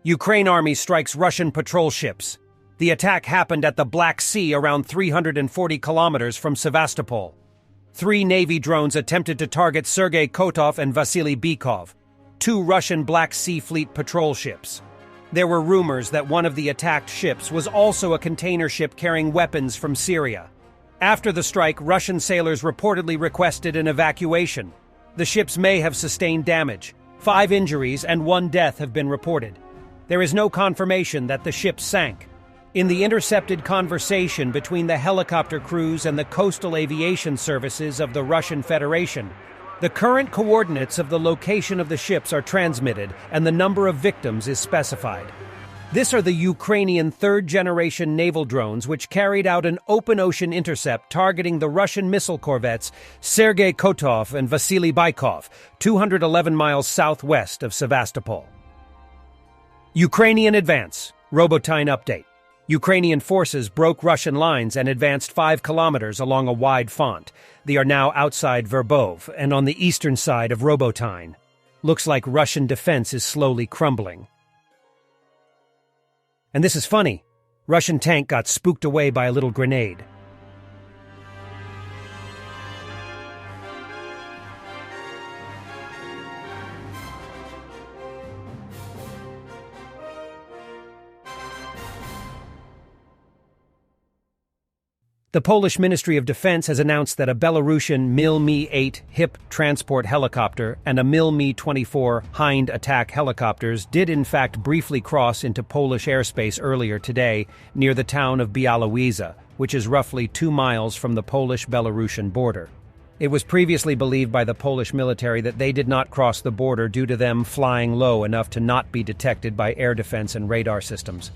Ukraine army strikes Russian patrol ships. The attack happened at the Black Sea around 340 kilometers from Sevastopol. 3 Navy drones attempted to target Sergei Kotov and Vasily Bykov, 2 Russian Black Sea Fleet patrol ships. There were rumors that one of the attacked ships was also a container ship carrying weapons from Syria. After the strike, Russian sailors reportedly requested an evacuation. The ships may have sustained damage. 5 injuries and 1 death have been reported. There is no confirmation that the ship sank. In the intercepted conversation between the helicopter crews and the coastal aviation services of the Russian Federation, the current coordinates of the location of the ships are transmitted and the number of victims is specified. These are the Ukrainian third-generation naval drones which carried out an open-ocean intercept targeting the Russian missile corvettes Sergei Kotov and Vasily Bykov, 211 miles southwest of Sevastopol. Ukrainian Advance, Robotine update. Ukrainian forces broke Russian lines and advanced 5 kilometers along a wide front. They are now outside Verbov and on the eastern side of Robotine. Looks like Russian defense is slowly crumbling. And this is funny. Russian tank got spooked away by a little grenade. The Polish Ministry of Defense has announced that a Belarusian Mil-Me-8 HIP transport helicopter and a Mil-Me-24 Hind attack helicopters did in fact briefly cross into Polish airspace earlier today near the town of Białowieża, which is roughly 2 miles from the Polish-Belarusian border. It was previously believed by the Polish military that they did not cross the border due to them flying low enough to not be detected by air defense and radar systems.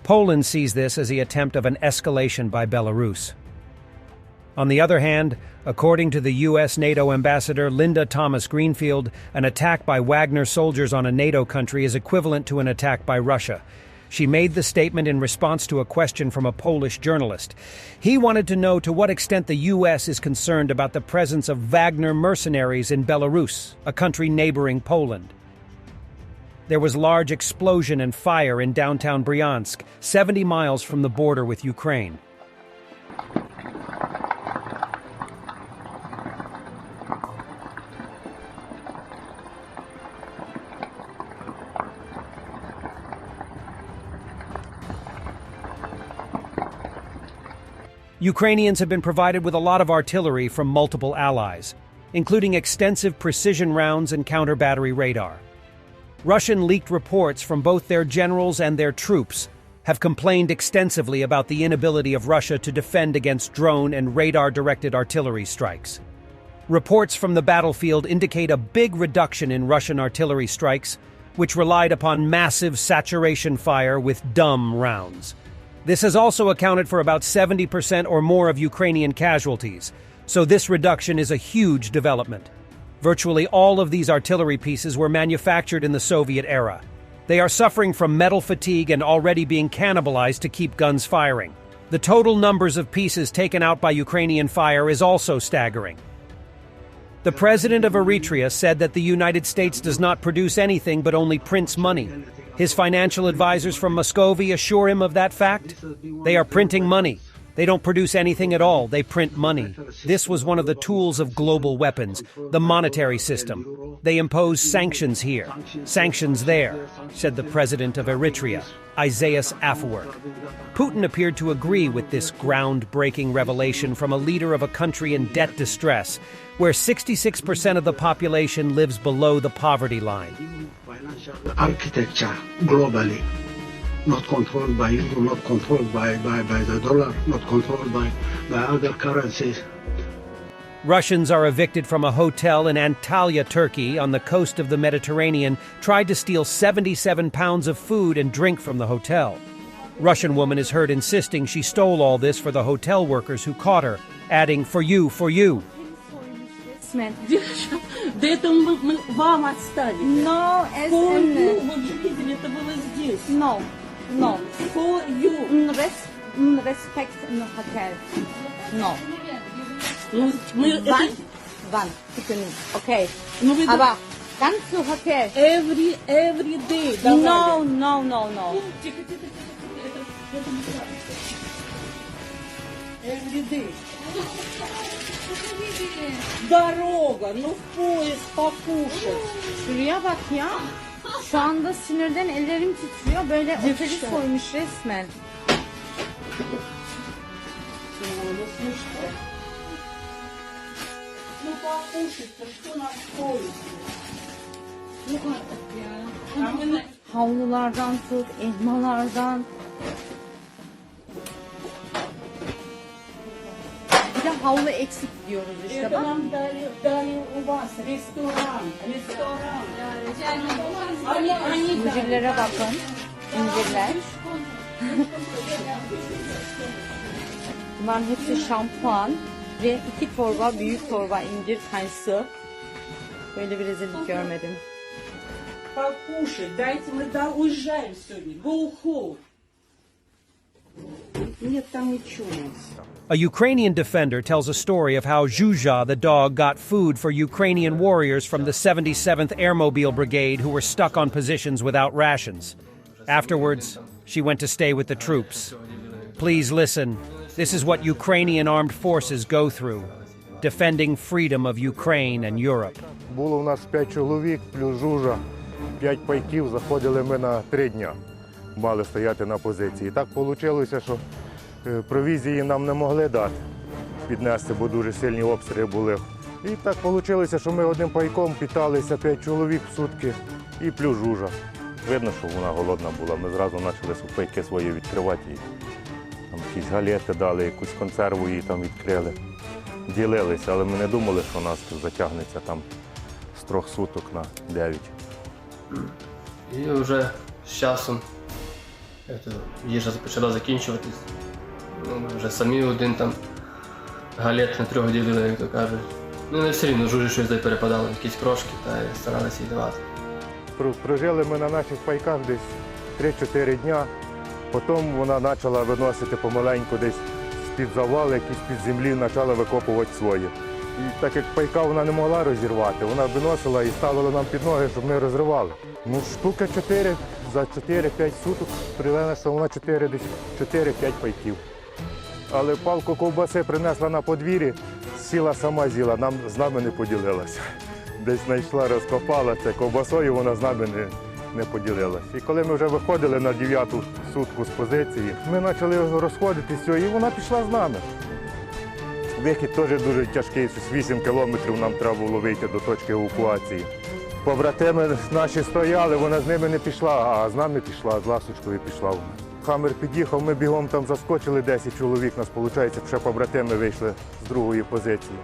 Poland sees this as the attempt of an escalation by Belarus. On the other hand, according to the U.S. NATO ambassador Linda Thomas-Greenfield, an attack by Wagner soldiers on a NATO country is equivalent to an attack by Russia. She made the statement in response to a question from a Polish journalist. He wanted to know to what extent the U.S. is concerned about the presence of Wagner mercenaries in Belarus, a country neighboring Poland. There was large explosion and fire in downtown Bryansk, 70 miles from the border with Ukraine. Ukrainians have been provided with a lot of artillery from multiple allies, including extensive precision rounds and counter-battery radar. Russian leaked reports from both their generals and their troops have complained extensively about the inability of Russia to defend against drone and radar-directed artillery strikes. Reports from the battlefield indicate a big reduction in Russian artillery strikes, which relied upon massive saturation fire with dumb rounds. This has also accounted for about 70% or more of Ukrainian casualties, so this reduction is a huge development. Virtually all of these artillery pieces were manufactured in the Soviet era. They are suffering from metal fatigue and already being cannibalized to keep guns firing. The total numbers of pieces taken out by Ukrainian fire is also staggering. The president of Eritrea said that the United States does not produce anything but only prints money. His financial advisors from Muscovy assure him of that fact. They are printing money. They don't produce anything at all, they print money. This was one of the tools of global weapons, the monetary system. They impose sanctions here, sanctions there, said the president of Eritrea, Isaias Afwerki. Putin appeared to agree with this groundbreaking revelation from a leader of a country in debt distress, where 66% of the population lives below the poverty line. Architecture globally. Not controlled by euro, not controlled by the dollar, not controlled by other currencies. Russians are evicted from a hotel in Antalya, Turkey, on the coast of the Mediterranean, tried to steal 77 pounds of food and drink from the hotel. Russian woman is heard insisting she stole all this for the hotel workers who caught her, adding, "For you, for you." No. For you. Respect no hotel. No. One. Okay. Aber Ganz zu hotel. Every day. No, no, no, no. Every day. Дорога, ну в поезд покушать. Şuraya bak ya. Şu anda sinirden ellerim titriyor. Böyle oteli soymuş resmen. Ну покушать-то что на поезде? Ну как ya? Havlulardan tut, elmalardan. Bir de havlu eksik diyoruz işte Это bak. нам дали у вас ресторан. İncirlere bakın. İncirler. Bunların hepsi şampuan ve 2 torba, büyük torba incir kayısı. Böyle bir rezillik görmedim. Покушать, дайте мы уезжаем сегодня. Go home. Нет там ничего. A Ukrainian defender tells a story of how Zhuzha the dog got food for Ukrainian warriors from the 77th Airmobile Brigade who were stuck on positions without rations. Afterwards, she went to stay with the troops. Please listen. This is what Ukrainian armed forces go through, defending freedom of Ukraine and Europe. Було в нас 5 чоловік, плюс Жужа, 5 пайків, заходили ми на 3 дня. Мали стояти на позиції. Так вийшло, що провізії нам не могли дати, піднести, бо дуже сильні обстріли були. І так вийшло, що ми одним пайком питалися 5 чоловік в сутки і плюс Жужа. Видно, що вона голодна була. Ми зразу почали пайки свої відкривати. І там якісь галети дали, якусь консерву її там відкрили. Ділилися, але ми не думали, що нас затягнеться там з 3 суток на 9. І вже з часом їжа почала закінчуватись. Ми вже самі один там галет на 3 ділили, як то кажуть. Ну не все рівно, Жужі щось перепадало, якісь крошки, та старалися їй давати. Прожили ми на наших пайках десь 3-4 дня. Потім вона почала виносити помаленьку десь з-під завали, якісь під землі, почала викопувати своє. І так як пайка вона не могла розірвати, вона виносила і ставила нам під ноги, щоб ми розривали. Ну, штука 4, за 4-5 суток принесла вона 4-5 пайків. Але палку ковбаси принесла на подвір'ї, сіла сама з'їла, з нами не поділилася. Десь знайшла, розкопала це ковбасою, вона з нами не поділилася. І коли ми вже виходили на 9-ту сутку з позиції, ми почали розходитися, і вона пішла з нами. Вихід теж дуже тяжкий, 8 кілометрів нам треба було вийти до точки евакуації. Побратими наші стояли, вона з ними не пішла, а з нами пішла, з ласточкою пішла вона. Хамер під'їхав, ми бігом там заскочили 10 чоловік, нас, виходить, ще побратими вийшли з другої позиції.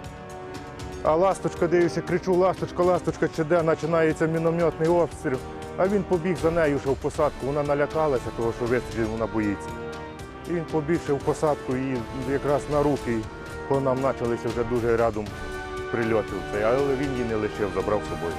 А ласточка, дивлюся, кричу, ласточка, чи де, починається мінометний обстріл. А він побіг за нею ще в посадку, вона налякалася, того, що вистрілів вона боїться. І він побіг ще в посадку і якраз на руки, по нам почалися вже дуже рядом прильоти. Але він її не лишив, забрав з собою.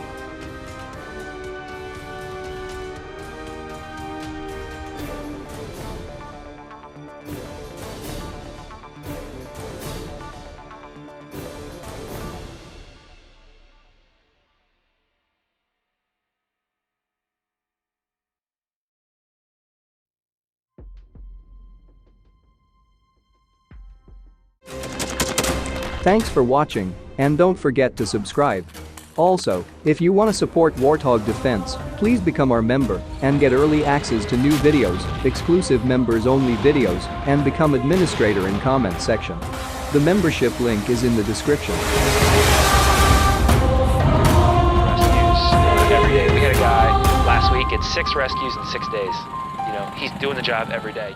Thanks for watching, and don't forget to subscribe. Also, if you want to support Warthog Defense, please become our member and get early access to new videos, exclusive members-only videos, and become administrator in comment section. The membership link is in the description. Rescues every day. We had a guy last week at 6 rescues in 6 days. You know, he's doing the job every day.